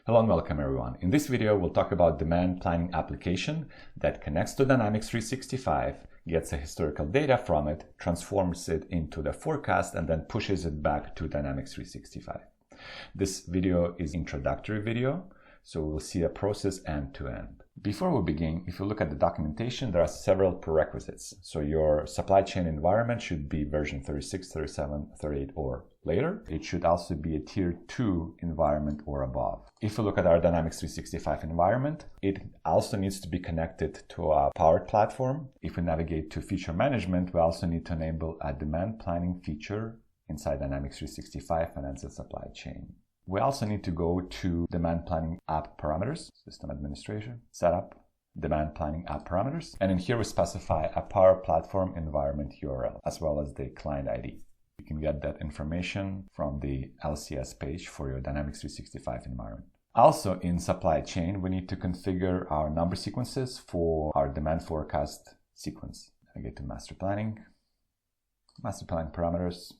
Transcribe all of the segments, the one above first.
Hello and welcome everyone. In this video, we'll talk about demand planning application that connects to Dynamics 365, gets the historical data from it, transforms it into the forecast, and then pushes it back to Dynamics 365. This video is introductory video, so we'll see a process end to end. Before we begin, if you look at the documentation, there are several prerequisites. So your supply chain environment should be version 36, 37, 38 or later. It should also be a tier 2 environment or above. If you look at our Dynamics 365 environment, it also needs to be connected to a Power Platform. If we navigate to feature management, we also need to enable a demand planning feature inside Dynamics 365 Finance and Supply Chain. We also need to go to Demand Planning App Parameters, System Administration, Setup, Demand Planning App Parameters. And in here we specify a Power Platform environment URL, as well as the client ID. You can get that information from the LCS page for your Dynamics 365 environment. Also in supply chain, we need to configure our number sequences for our demand forecast sequence. I get to Master Planning Parameters,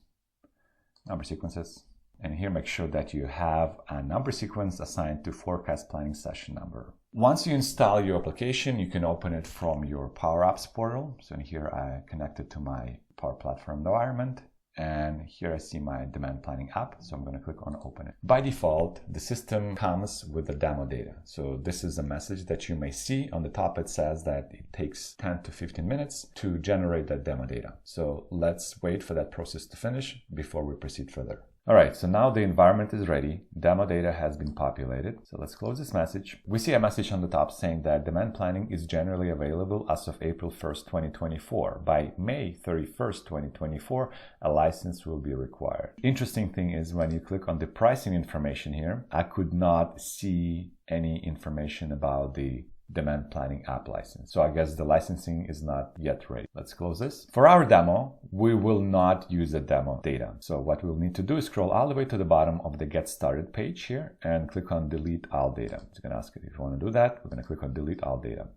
Number Sequences. And here make sure that you have a number sequence assigned to forecast planning session number. Once you install your application, you can open it from your Power Apps portal. So in here I connected to my Power Platform environment. And here I see my demand planning app. So I'm going to click on open it. By default, the system comes with the demo data. So this is a message that you may see. On the top, it says that it takes 10 to 15 minutes to generate that demo data. So let's wait for that process to finish before we proceed further. All right, so now the environment is ready. Demo data has been populated. So let's close this message. We see a message on the top saying that demand planning is generally available as of April 1st, 2024. By May 31st, 2024, a license will be required. Interesting thing is when you click on the pricing information here, I could not see any information about the demand planning app license. So I guess the licensing is not yet ready. Let's close this. For our demo, we will not use the demo data. So what we'll need to do is scroll all the way to the bottom of the Get Started page here and click on Delete All Data. It's going to ask you if you want to do that. We're going to click on Delete All Data.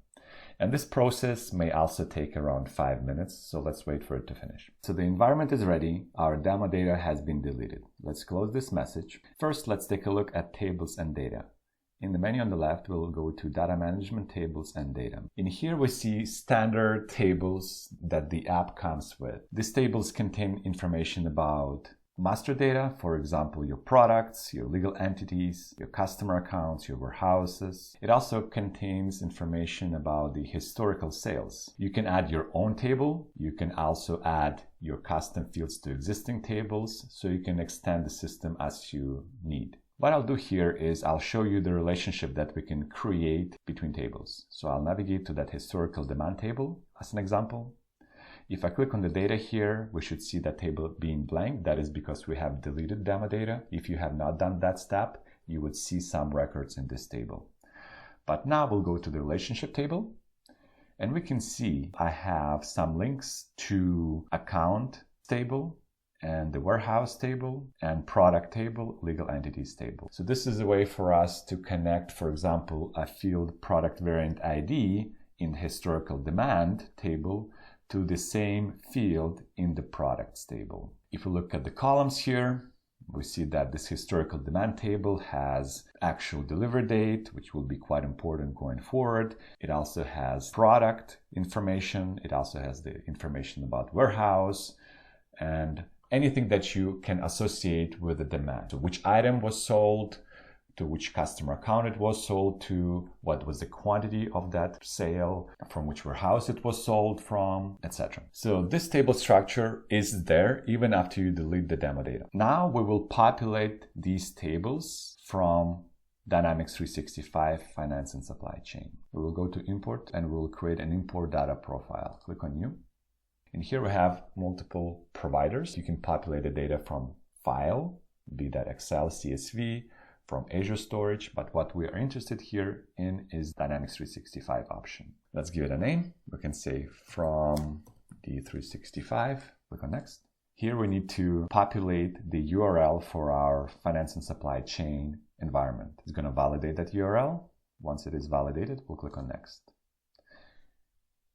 And this process may also take around 5 minutes. So let's wait for it to finish. So the environment is ready. Our demo data has been deleted. Let's close this message. First, let's take a look at tables and data. In the menu on the left, we'll go to Data Management, Tables, and Data. In here, we see standard tables that the app comes with. These tables contain information about master data, for example, your products, your legal entities, your customer accounts, your warehouses. It also contains information about the historical sales. You can add your own table. You can also add your custom fields to existing tables, so you can extend the system as you need. What I'll do here is I'll show you the relationship that we can create between tables. So I'll navigate to that historical demand table as an example. If I click on the data here, we should see that table being blank. That is because we have deleted demo data. If you have not done that step, you would see some records in this table. But now we'll go to the relationship table and we can see I have some links to account table and the warehouse table and product table, legal entities table. So this is a way for us to connect, for example, a field product variant ID in the historical demand table to the same field in the products table. If we look at the columns here, we see that this historical demand table has actual delivery date, which will be quite important going forward. It also has product information. It also has the information about warehouse and anything that you can associate with the demand. So which item was sold, to which customer account it was sold to, what was the quantity of that sale, from which warehouse it was sold from, etc. So this table structure is there even after you delete the demo data. Now we will populate these tables from Dynamics 365 Finance and Supply Chain. We will go to Import and we will create an import data profile. Click on New. And here we have multiple providers. You can populate the data from file, be that Excel, CSV, from Azure Storage, but what we are interested here in is Dynamics 365 option. Let's give it a name. We can say from D365, click on Next. Here we need to populate the URL for our Finance and Supply Chain environment. It's going to validate that URL. Once it is validated, we'll click on Next.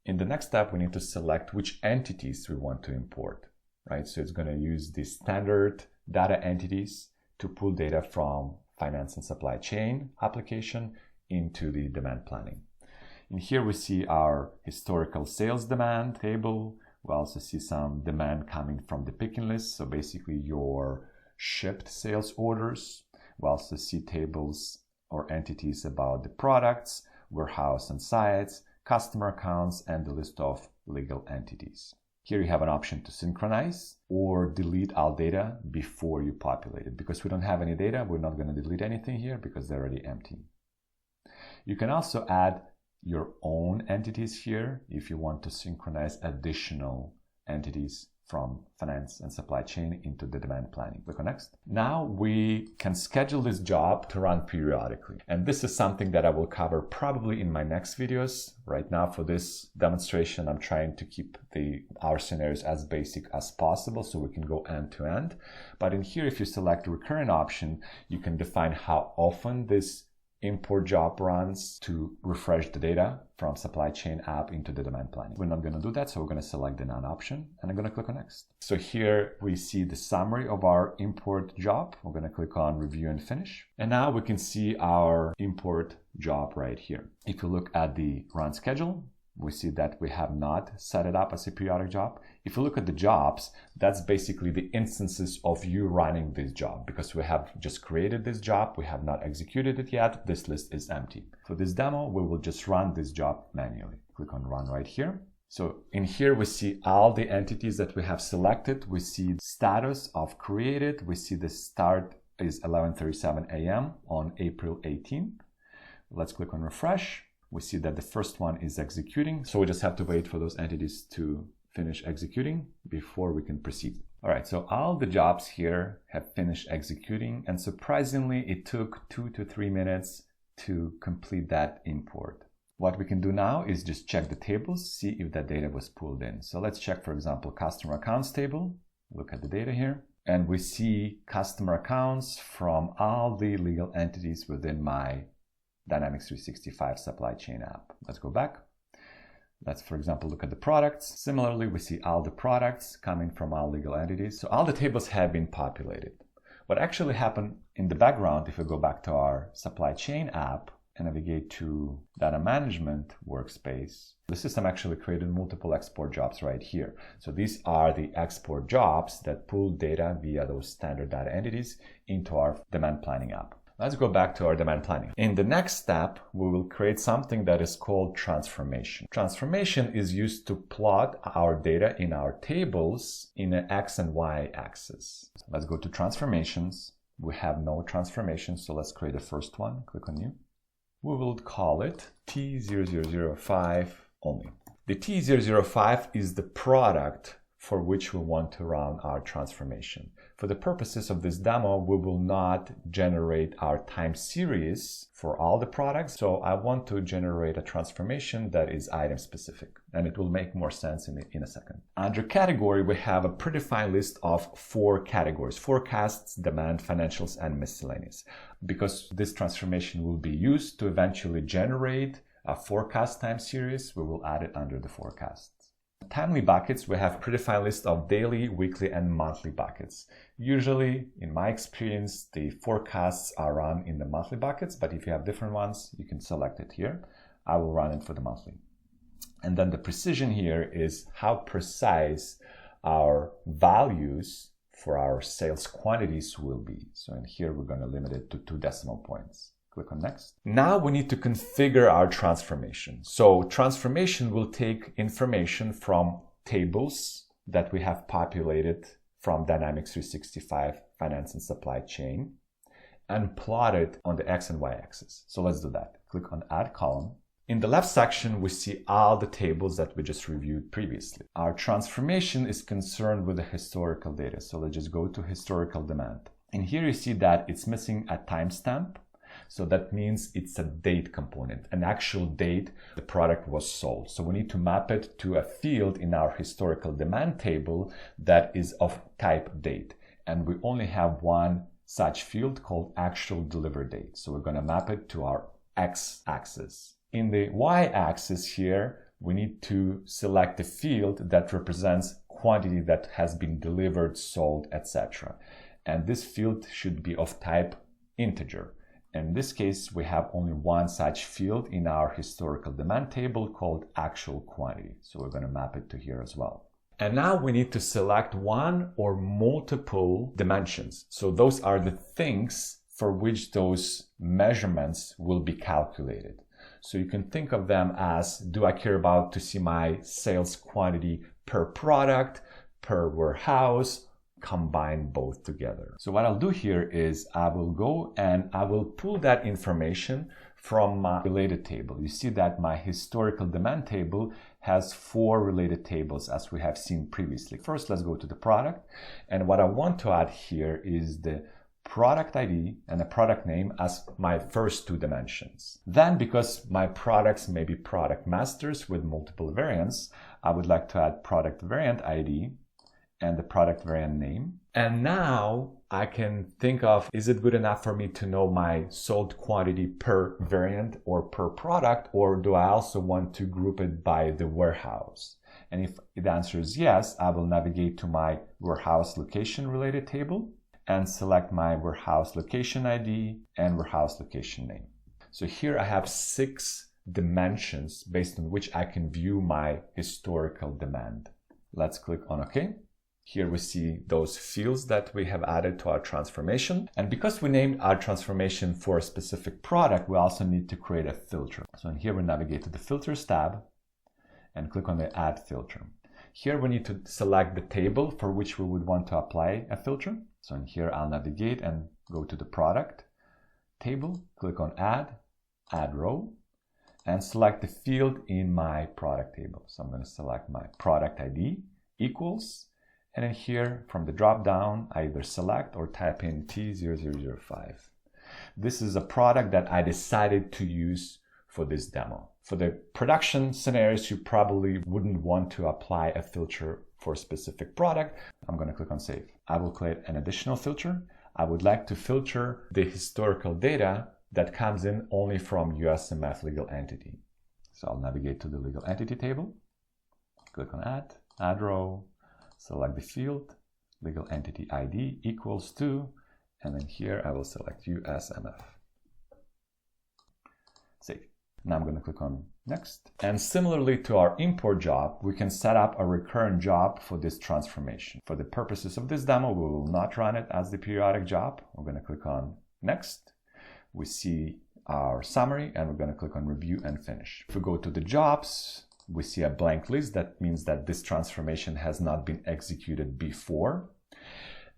In the next step, we need to select which entities we want to import, right? So it's going to use the standard data entities to pull data from finance and supply chain application into the demand planning. In here we see our historical sales demand table. We also see some demand coming from the picking list, so basically your shipped sales orders. We also see tables or entities about the products, warehouse and sites, customer accounts, and the list of legal entities. Here you have an option to synchronize or delete all data before you populate it. Because we don't have any data, we're not going to delete anything here because they're already empty. You can also add your own entities here if you want to synchronize additional entities from finance and supply chain into the demand planning. Click on next. Now we can schedule this job to run periodically. And this is something that I will cover probably in my next videos. Right now for this demonstration, I'm trying to keep our scenarios as basic as possible so we can go end to end. But in here, if you select the recurrent option, you can define how often this import job runs to refresh the data from supply chain app into the demand planning. We're not going to do that, so we're going to select the none option and I'm going to click on next. So here we see the summary of our import job. We're going to click on review and finish. And now we can see our import job right here. If you look at the run schedule, we see that we have not set it up as a periodic job. If you look at the jobs, that's basically the instances of you running this job because we have just created this job. We have not executed it yet. This list is empty. For this demo, we will just run this job manually. Click on run right here. So in here, we see all the entities that we have selected. We see status of created. We see the start is 11:37 a.m. on April 18. Let's click on refresh. We see that the first one is executing. So we just have to wait for those entities to finish executing before we can proceed. All right, so all the jobs here have finished executing. And surprisingly, it took 2 to 3 minutes to complete that import. What we can do now is just check the tables, see if that data was pulled in. So let's check, for example, customer accounts table. Look at the data here. And we see customer accounts from all the legal entities within my Dynamics 365 supply chain app. Let's go back. Let's, for example, look at the products. Similarly, we see all the products coming from all legal entities. So all the tables have been populated. What actually happened in the background, if we go back to our supply chain app and navigate to data management workspace, the system actually created multiple export jobs right here. So these are the export jobs that pull data via those standard data entities into our demand planning app. Let's go back to our demand planning. In the next step, we will create something that is called transformation. Transformation is used to plot our data in our tables in an X and Y axis. So let's go to transformations. We have no transformations, so let's create the first one. Click on new. We will call it T0005 only. The T005 is the product for which we want to run our transformation. For the purposes of this demo, we will not generate our time series for all the products. So I want to generate a transformation that is item specific, and it will make more sense in a second. Under category, we have a predefined list of 4 categories: forecasts, demand, financials, and miscellaneous. Because this transformation will be used to eventually generate a forecast time series, we will add it under the forecast. Timely buckets, we have predefined list of daily, weekly, and monthly buckets. Usually, in my experience, the forecasts are run in the monthly buckets, but if you have different ones, you can select it here. I will run it for the monthly. And then the precision here is how precise our values for our sales quantities will be. So in here, we're going to limit it to 2 decimal points. Click on next. Now we need to configure our transformation. So transformation will take information from tables that we have populated from Dynamics 365 Finance and Supply Chain and plot it on the X and Y axis. So let's do that. Click on Add Column. In the left section, we see all the tables that we just reviewed previously. Our transformation is concerned with the historical data. So let's just go to historical demand. And here you see that it's missing a timestamp. So that means it's a date component, an actual date the product was sold. So we need to map it to a field in our historical demand table that is of type date. And we only have one such field called actual delivered date. So we're going to map it to our X axis. In the Y axis here, we need to select a field that represents quantity that has been delivered, sold, etc. And this field should be of type integer. In this case, we have only one such field in our historical demand table called actual quantity. So we're going to map it to here as well. And now we need to select one or multiple dimensions. So those are the things for which those measurements will be calculated. So you can think of them as, do I care about to see my sales quantity per product, per warehouse, combine both together? So what I'll do here is I will go and I will pull that information from my related table. You see that my historical demand table has 4 related tables as we have seen previously. First, let's go to the product. And what I want to add here is the product ID and the product name as my first 2 dimensions. Then, because my products may be product masters with multiple variants, I would like to add product variant ID and the product variant name. And now I can think of, is it good enough for me to know my sold quantity per variant or per product, or do I also want to group it by the warehouse? And if the answer is yes, I will navigate to my warehouse location related table and select my warehouse location ID and warehouse location name. So here I have 6 dimensions based on which I can view my historical demand. Let's click on OK. Here we see those fields that we have added to our transformation. And because we named our transformation for a specific product, we also need to create a filter. So in here we navigate to the Filters tab and click on the Add Filter. Here we need to select the table for which we would want to apply a filter. So in here I'll navigate and go to the Product table, click on Add, Add Row, and select the field in my product table. So I'm going to select my product ID equals, and in here from the drop down, I either select or type in T0005. This is a product that I decided to use for this demo. For the production scenarios, you probably wouldn't want to apply a filter for a specific product. I'm going to click on Save. I will create an additional filter. I would like to filter the historical data that comes in only from USMF legal entity. So I'll navigate to the legal entity table, click on Add, Add Row, select the field, legal entity ID equals to, and then here I will select USMF. Save. Now I'm going to click on Next. And similarly to our import job, we can set up a recurrent job for this transformation. For the purposes of this demo, we will not run it as the periodic job. We're going to click on Next. We see our summary and we're going to click on Review and Finish. If we go to the jobs, we see a blank list. That means that this transformation has not been executed before.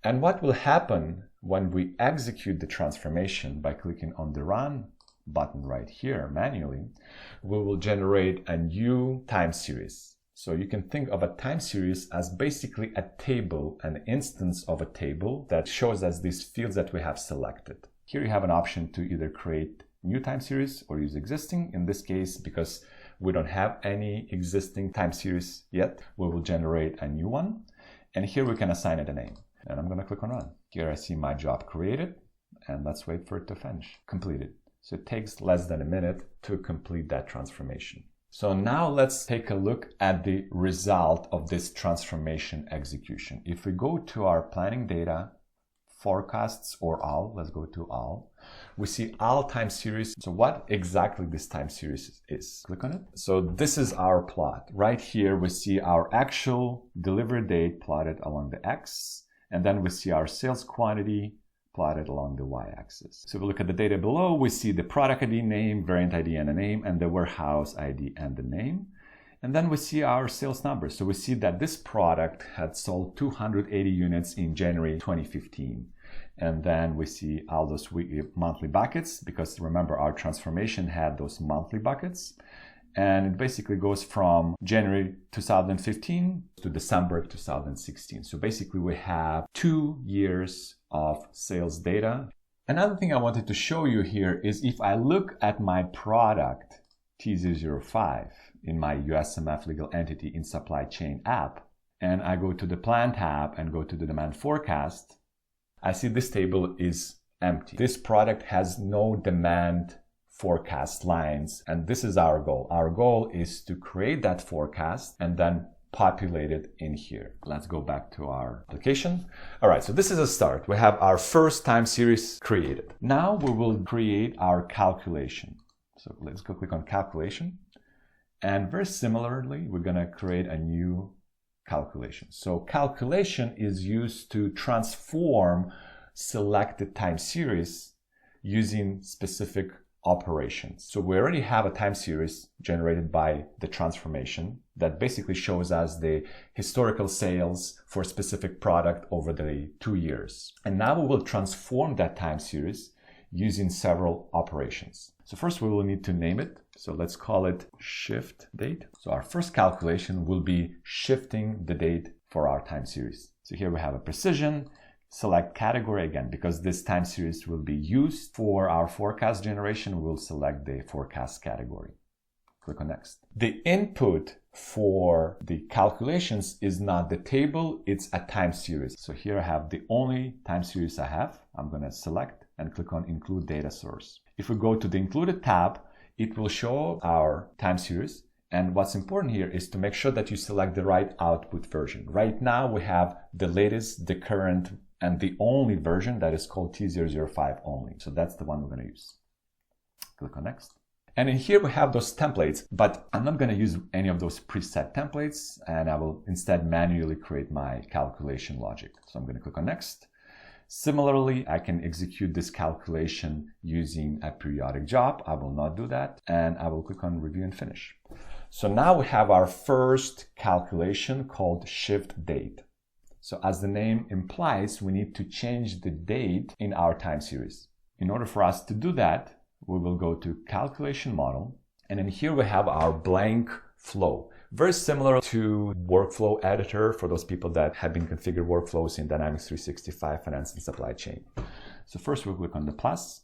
And what will happen when we execute the transformation by clicking on the Run button right here manually, we will generate a new time series. So you can think of a time series as basically a table, an instance of a table that shows us these fields that we have selected. Here you have an option to either create new time series or use existing. In this case, because we don't have any existing time series yet, we will generate a new one. And here we can assign it a name. And I'm going to click on Run. Here I see my job created, and let's wait for it to finish. Completed. So it takes less than a minute to complete that transformation. So now let's take a look at the result of this transformation execution. If we go to our planning data, forecasts or all, let's go to all, we see all time series. So what exactly this time series is? Click on it. So this is our plot. Right here we see our actual delivery date plotted along the X, and then we see our sales quantity plotted along the y-axis. So if we look at the data below, we see the product ID, name, variant ID and a name, and the warehouse ID and the name. And then we see our sales numbers. So we see that this product had sold 280 units in January 2015. And then we see all those monthly buckets, because remember our transformation had those monthly buckets. And it basically goes from January 2015 to December 2016. So basically we have 2 years of sales data. Another thing I wanted to show you here is if I look at my product T005 in my USMF legal entity in supply chain app, and I go to the Plan tab and go to the demand forecast, I see this table is empty. This product has no demand forecast lines, and this is our goal. Our goal is to create that forecast and then populated in here. Let's go back to our application. All right, so this is a start. We have our first time series created. Now we will create our calculation. So let's go click on calculation. And very similarly, we're going to create a new calculation. So calculation is used to transform selected time series using specific operations. So we already have a time series generated by the transformation that basically shows us the historical sales for a specific product over the 2 years. And now we will transform that time series using several operations. So first we will need to name it. So let's call it shift date. So our first calculation will be shifting the date for our time series. So here we have a precision, select category again, because this time series will be used for our forecast generation. We'll select the forecast category. Click on next. The input for the calculations is not the table, it's a time series. So here I have the only time series I have. I'm going to select and click on include data source. If we go to the included tab, it will show our time series. And what's important here is to make sure that you select the right output version. Right now we have the latest, the current, and the only version that is called T005 only. So that's the one we're going to use. Click on next. And in here we have those templates, but I'm not going to use any of those preset templates, and I will instead manually create my calculation logic. So I'm going to click on next. Similarly, I can execute this calculation using a periodic job. I will not do that, and I will click on review and finish. So now we have our first calculation called shift date. So as the name implies, we need to change the date in our time series. In order for us to do that, we will go to calculation model, and in here we have our blank flow. Very similar to workflow editor for those people that have been configured workflows in Dynamics 365 Finance and Supply Chain. So first we'll click on the plus,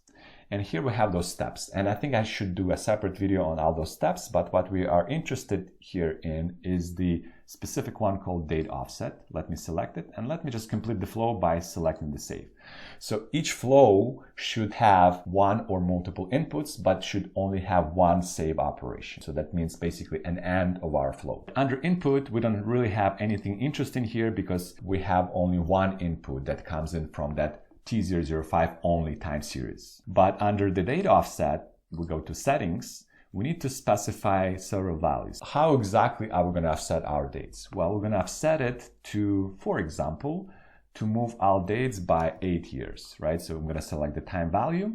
and here we have those steps. And I think I should do a separate video on all those steps, but what we are interested here in is the specific one called date offset. Let me select it, and let me just complete the flow by selecting the save. So each flow should have one or multiple inputs, but should only have one save operation. So that means basically an AND of our flow. Under input, we don't really have anything interesting here because we have only one input that comes in from that T005 only time series. But under the date offset, we go to settings. We need to specify several values. How exactly are we going to offset our dates? Well, we're going to offset it to, for example, to move our dates by 8 years, right? So I'm going to select the time value,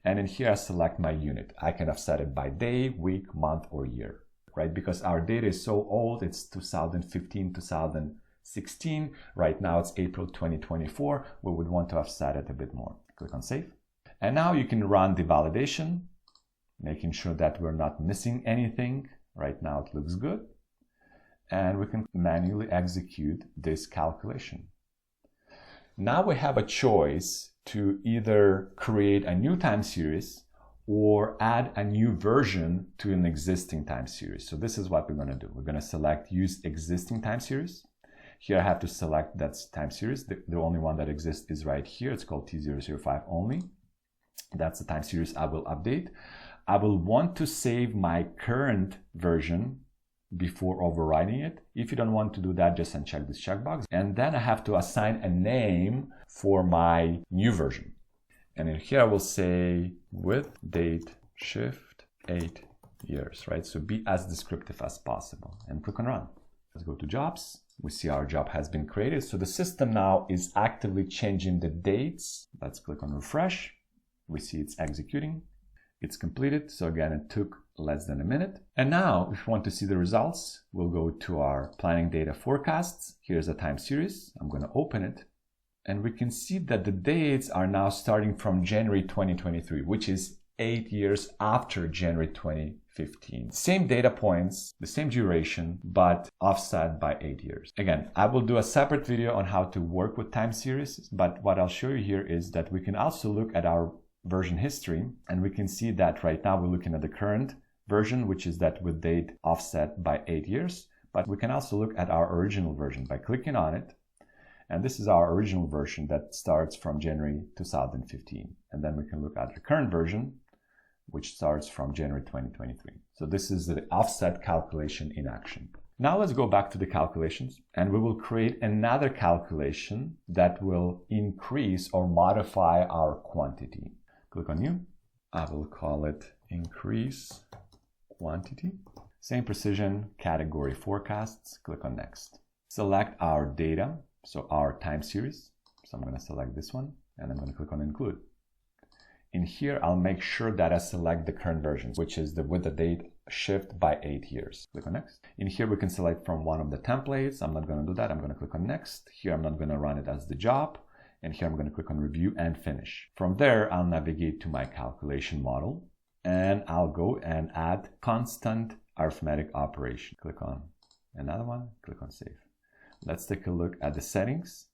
and in here I select my unit. I can offset it by day, week, month, or year, right? Because our data is so old, it's 2015, 2016. Right now it's April 2024. We would want to offset it a bit more. Click on save. And now you can run the validation, making sure that we're not missing anything. Right now it looks good. And we can manually execute this calculation. Now we have a choice to either create a new time series or add a new version to an existing time series. So this is what we're going to do. We're going to select use existing time series. Here I have to select that time series. The only one that exists is right here. It's called T005 only. That's the time series I will update. I will want to save my current version before overriding it. If you don't want to do that, just uncheck this checkbox. And then I have to assign a name for my new version. And in here I will say with date shift 8 years, right? So be as descriptive as possible and click on run. Let's go to jobs. We see our job has been created. So the system now is actively changing the dates. Let's click on refresh. We see it's executing. It's completed. So again, it took less than a minute. And now if you want to see the results, we'll go to our planning data forecasts. Here's a time series. I'm going to open it. And we can see that the dates are now starting from January 2023, which is 8 years after January 2015. Same data points, the same duration, but offset by 8 years. Again, I will do a separate video on how to work with time series, but what I'll show you here is that we can also look at our version history, and we can see that right now we're looking at the current version, which is that with date offset by 8 years, but we can also look at our original version by clicking on it. And this is our original version that starts from January 2015. And then we can look at the current version, which starts from January 2023. So this is the offset calculation in action. Now let's go back to the calculations, and we will create another calculation that will increase or modify our quantity. Click on New. I will call it Increase Quantity. Same precision, category forecasts. Click on Next. Select our data, so our time series. So I'm going to select this one, and I'm going to click on Include. In here, I'll make sure that I select the current version, which is the with the date shift by 8 years. Click on Next. In here, we can select from one of the templates. I'm not going to do that. I'm going to click on Next. Here, I'm not going to run it as the job. And here, I'm going to click on Review and Finish. From there, I'll navigate to my calculation model, and I'll go and add constant arithmetic operation. Click on another one. Click on Save. Let's take a look at the settings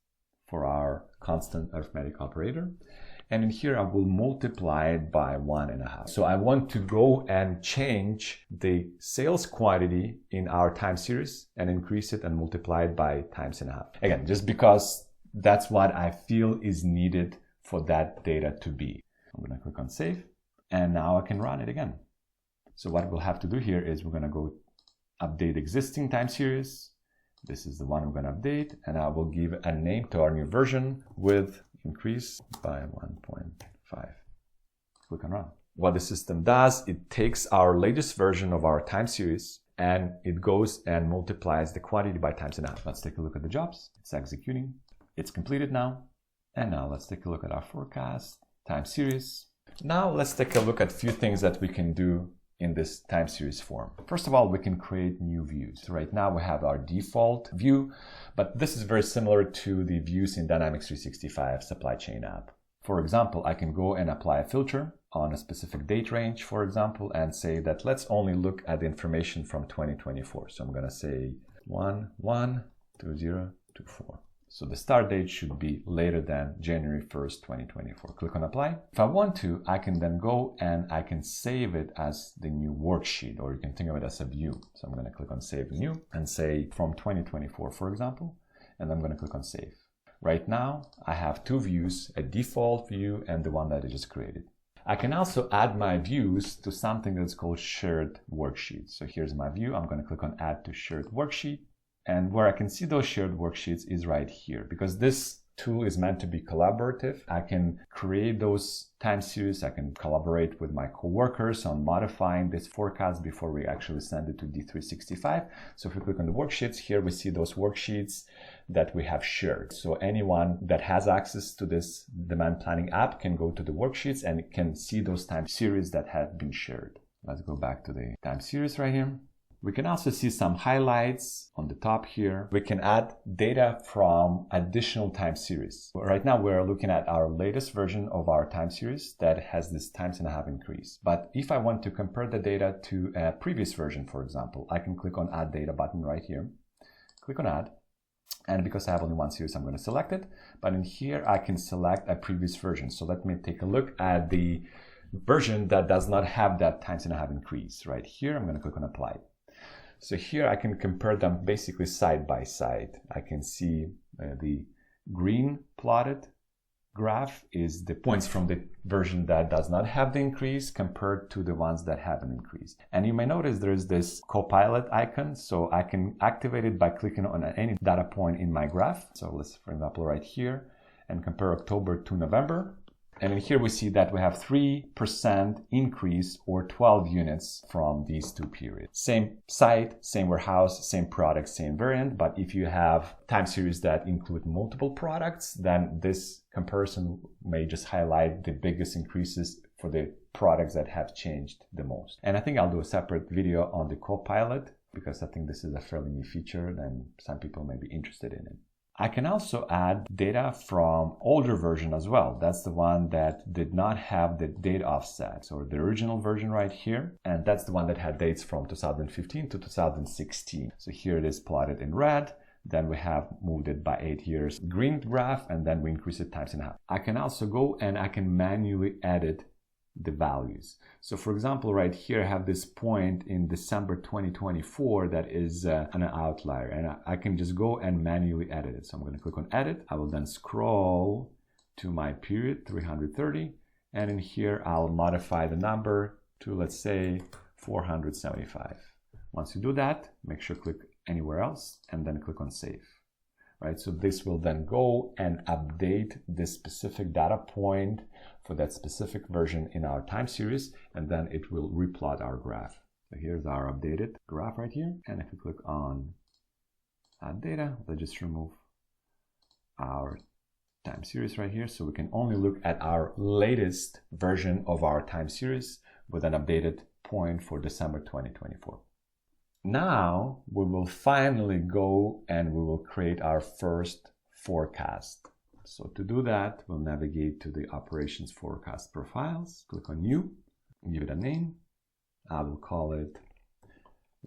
for our constant arithmetic operator. And in here, I will multiply it by 1.5. So I want to go and change the sales quantity in our time series and increase it and multiply it by times.5. Again, just because that's what I feel is needed for that data to be. I'm going to click on Save, and now I can run it again. So what we'll have to do here is we're going to go update existing time series. This is the one we're going to update, and I will give a name to our new version with increase by 1.5. Click on Run. What the system does, it takes our latest version of our time series and it goes and multiplies the quantity by times.5. Let's take a look at the jobs. It's executing. It's completed now. And now let's take a look at our forecast, time series. Now let's take a look at a few things that we can do in this time series form. First of all, we can create new views. So right now we have our default view, but this is very similar to the views in Dynamics 365 supply chain app. For example, I can go and apply a filter on a specific date range, for example, and say that let's only look at the information from 2024. So I'm going to say 1/1/2024. So the start date should be later than January 1st, 2024. Click on Apply. If I want to, I can then go and I can save it as the new worksheet, or you can think of it as a view. So I'm going to click on Save New and say from 2024, for example, and I'm going to click on Save. Right now, I have two views, a default view and the one that I just created. I can also add my views to something that's called Shared Worksheets. So here's my view. I'm going to click on Add to Shared Worksheet. And where I can see those shared worksheets is right here. Because this tool is meant to be collaborative, I can create those time series. I can collaborate with my coworkers on modifying this forecast before we actually send it to D365. So if we click on the worksheets, here we see those worksheets that we have shared. So anyone that has access to this demand planning app can go to the worksheets and can see those time series that have been shared. Let's go back to the time series right here. We can also see some highlights on the top here. We can add data from additional time series. Right now, we're looking at our latest version of our time series that has this times.5 increase. But if I want to compare the data to a previous version, for example, I can click on Add Data button right here. Click on Add. And because I have only one series, I'm going to select it. But in here, I can select a previous version. So let me take a look at the version that does not have that times.5 increase. Right here, I'm going to click on Apply. So here I can compare them basically side by side. I can see the green plotted graph is the points from the version that does not have the increase compared to the ones that have an increase. And you may notice there's this Copilot icon. So I can activate it by clicking on any data point in my graph. So let's, for example, right here and compare October to November. And in here we see that we have 3% increase or 12 units from these two periods. Same site, same warehouse, same product, same variant. But if you have time series that include multiple products, then this comparison may just highlight the biggest increases for the products that have changed the most. And I think I'll do a separate video on the Copilot because I think this is a fairly new feature and some people may be interested in it. I can also add data from older version as well. That's the one that did not have the date offset. So the original version right here, and that's the one that had dates from 2015 to 2016. So here it is plotted in red. Then we have moved it by 8 years, green graph, and then we increase it times.5. I can also go and I can manually edit the values. So for example, right here, I have this point in December 2024 that is an outlier, and I can just go and manually edit it. So I'm going to click on Edit. I will then scroll to my period 330, and in here, I'll modify the number to, let's say, 475. Once you do that, make sure click anywhere else, and then click on save. Right, so this will then go and update this specific data point for that specific version in our time series, and then it will replot our graph. So here's our updated graph right here, and if we click on add data, let's just remove our time series right here, so we can only look at our latest version of our time series with an updated point for December 2024. Now we will finally go and we will create our first forecast. So to do that, we'll navigate to the operations forecast profiles, click on new, give it a name. I will call it,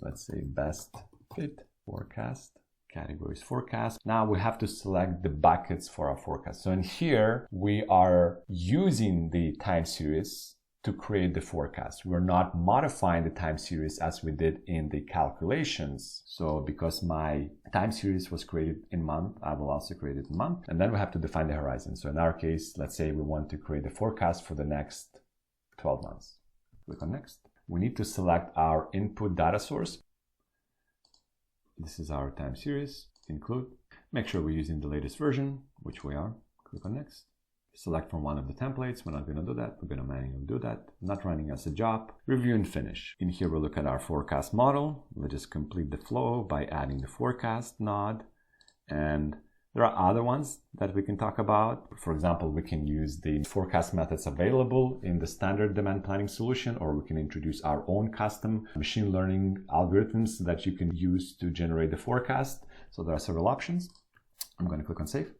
let's say, best fit forecast, categories forecast. Now we have to select the buckets for our forecast. So in here, we are using the time series to create the forecast. We're not modifying the time series as we did in the calculations. So because my time series was created in month, I will also create it in month. And then we have to define the horizon. So in our case, let's say we want to create the forecast for the next 12 months. Click on next. We need to select our input data source. This is our time series, include. Make sure we're using the latest version, which we are. Click on next. Select from one of the templates. We're not going to do that. We're going to manually do that. Not running as a job. Review and finish. In here, we'll look at our forecast model. We'll just complete the flow by adding the forecast node. And there are other ones that we can talk about. For example, we can use the forecast methods available in the standard demand planning solution, or we can introduce our own custom machine learning algorithms that you can use to generate the forecast. So there are several options. I'm going to click on save.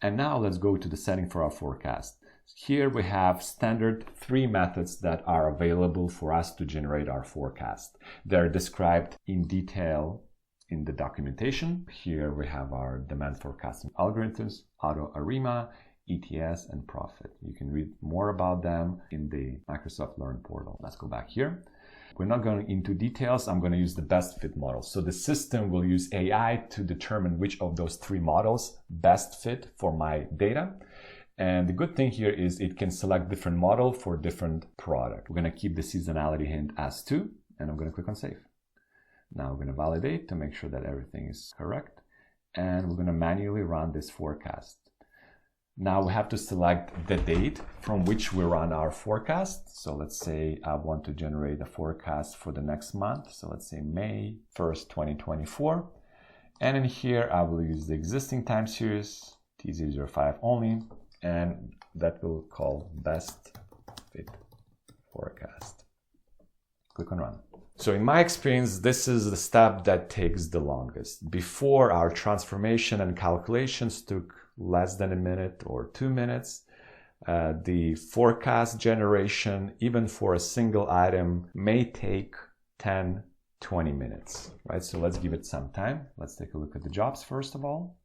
And now let's go to the setting for our forecast. Here we have standard 3 methods that are available for us to generate our forecast. They're described in detail in the documentation. Here we have our demand forecasting algorithms, Auto Arima, ETS, and Profit. You can read more about them in the Microsoft Learn portal. Let's go back here. We're not going into details. I'm going to use the best fit model. So the system will use AI to determine which of those 3 models best fit for my data. And the good thing here is it can select different model for different product. We're going to keep the seasonality hint as 2, and I'm going to click on save. Now we're going to validate to make sure that everything is correct. And we're going to manually run this forecast. Now we have to select the date from which we run our forecast. So let's say I want to generate a forecast for the next month. So let's say May 1st, 2024. And in here, I will use the existing time series, T005 only, and that will call best fit forecast. Click on run. So in my experience, this is the step that takes the longest. Before, our transformation and calculations took less than a minute or 2 minutes. The forecast generation, even for a single item, may take 10, 20 minutes, right? So let's give it some time. Let's take a look at the jobs first of all.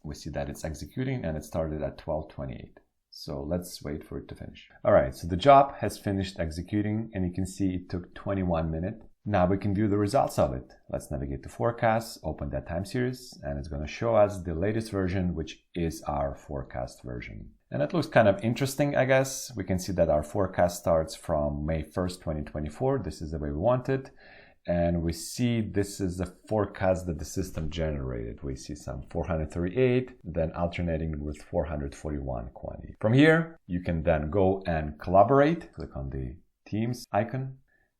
We see that it's executing and it started at 12:28. So let's wait for it to finish. All right, so the job has finished executing and you can see it took 21 minutes. Now we can view the results of it. Let's navigate to forecasts, open that time series, and it's going to show us the latest version, which is our forecast version. And it looks kind of interesting, I guess. We can see that our forecast starts from May 1st, 2024. This is the way we want it. And we see this is the forecast that the system generated. We see some 438, then alternating with 441 quantity. From here, you can then go and collaborate. Click on the Teams icon.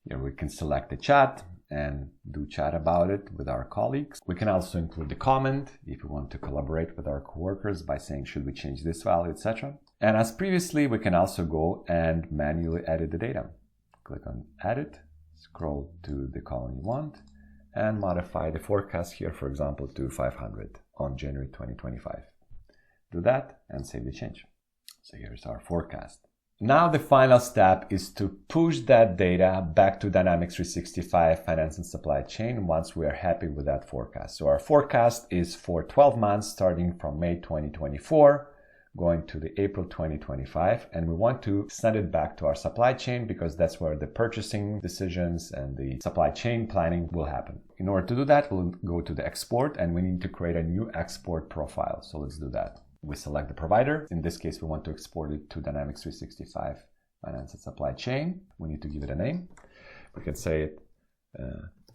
Here we can select the chat and do chat about it with our colleagues. We can also include the comment if we want to collaborate with our coworkers by saying, should we change this value, etc. And as previously, we can also go and manually edit the data. Click on Edit. Scroll to the column you want and modify the forecast here, for example, to 500 on January 2025. Do that and save the change. So here's our forecast. Now the final step is to push that data back to Dynamics 365 Finance and Supply Chain once we are happy with that forecast. So our forecast is for 12 months starting from May 2024 going to the April 2025, and we want to send it back to our supply chain because that's where the purchasing decisions and the supply chain planning will happen. In order to do that, we'll go to the export and we need to create a new export profile. So let's do that. We select the provider. In this case, we want to export it to Dynamics 365 Finance and Supply Chain. We need to give it a name. We can say it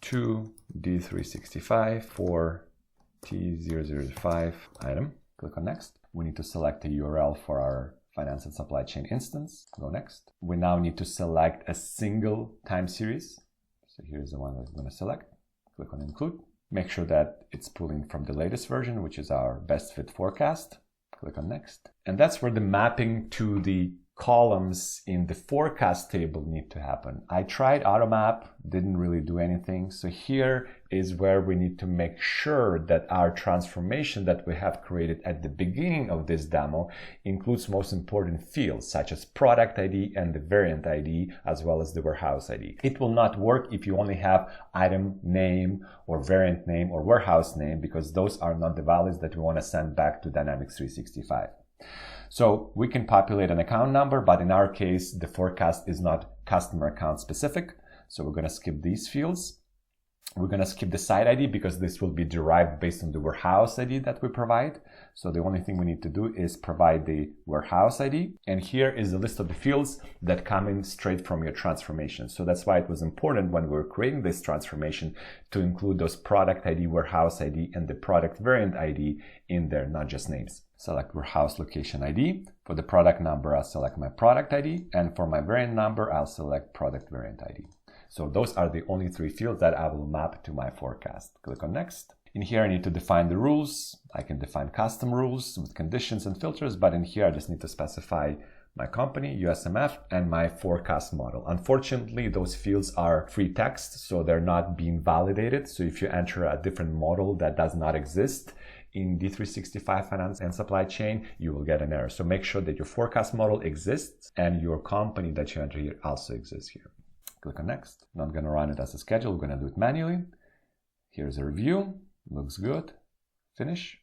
to D365 for T005 item. Click on next. We need to select a URL for our finance and supply chain instance. Go next. We now need to select a single time series. So here's the one that we're going to select. Click on include. Make sure that it's pulling from the latest version, which is our best fit forecast. Click on next. And that's where the mapping to the columns in the forecast table need to happen. I tried AutoMap, didn't really do anything. So here is where we need to make sure that our transformation that we have created at the beginning of this demo includes most important fields such as product ID and the variant ID, as well as the warehouse ID. It will not work if you only have item name or variant name or warehouse name, because those are not the values that we want to send back to Dynamics 365. So we can populate an account number, but in our case, the forecast is not customer account specific. So we're going to skip these fields. We're going to skip the site ID because this will be derived based on the warehouse ID that we provide. So the only thing we need to do is provide the warehouse ID. And here is the list of the fields that come in straight from your transformation. So that's why it was important when we were creating this transformation to include those product ID, warehouse ID, and the product variant ID in there, not just names. Select warehouse location ID. For the product number, I'll select my product ID. And for my variant number, I'll select product variant ID. So those are the only three fields that I will map to my forecast. Click on next. In here, I need to define the rules. I can define custom rules with conditions and filters, but in here, I just need to specify my company, USMF, and my forecast model. Unfortunately, those fields are free text, so they're not being validated. So if you enter a different model that does not exist in D365 Finance and Supply Chain, you will get an error. So make sure that your forecast model exists and your company that you enter here also exists here. Click on next. I'm not going to run it as a schedule. We're going to do it manually. Here's a review. Looks good. Finish.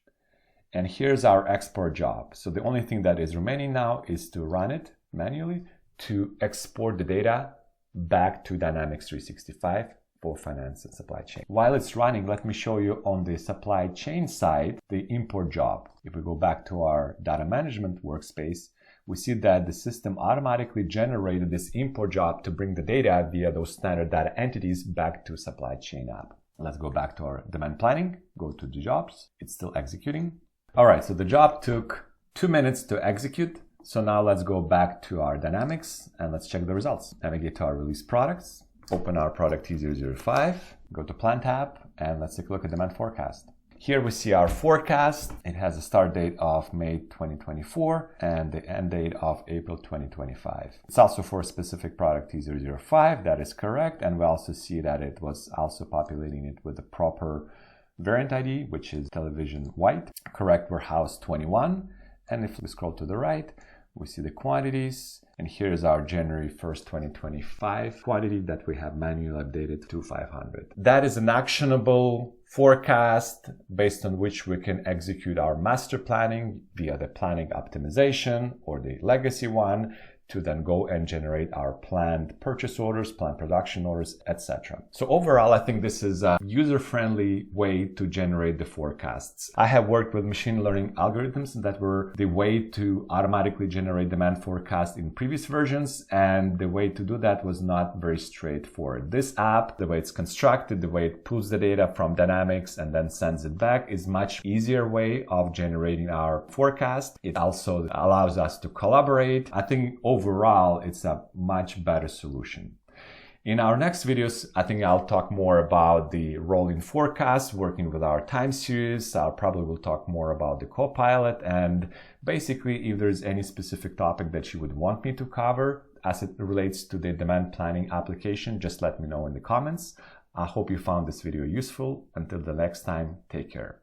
And here's our export job. So the only thing that is remaining now is to run it manually to export the data back to Dynamics 365 for finance and supply chain. While it's running, let me show you on the supply chain side, the import job. If we go back to our data management workspace, we see that the system automatically generated this import job to bring the data via those standard data entities back to supply chain app. Let's go back to our demand planning, go to the jobs. It's still executing. All right, so the job took 2 minutes to execute. So now let's go back to our Dynamics and let's check the results. Navigate to our release products, open our product T005, go to Plan tab, and let's take a look at demand forecast. Here we see our forecast. It has a start date of May 2024 and the end date of April 2025. It's also for a specific product T005. That is correct. And we also see that it was also populating it with the proper variant ID, which is television white, correct warehouse 21. And if we scroll to the right, we see the quantities. And here's our January 1st, 2025 quantity that we have manually updated to 500. That is an actionable forecast based on which we can execute our master planning via the planning optimization or the legacy one to then go and generate our planned purchase orders, planned production orders, etc. So overall, I think this is a user-friendly way to generate the forecasts. I have worked with machine learning algorithms that were the way to automatically generate demand forecast in previous versions, and the way to do that was not very straightforward. This app, the way it's constructed, the way it pulls the data from Dynamics and then sends it back is much easier way of generating our forecast. It also allows us to collaborate. I think overall, it's a much better solution. In our next videos, I think I'll talk more about the rolling forecast, working with our time series. I'll probably will talk more about the Copilot, and basically if there's any specific topic that you would want me to cover as it relates to the demand planning application, just let me know in the comments. I hope you found this video useful. Until the next time, take care.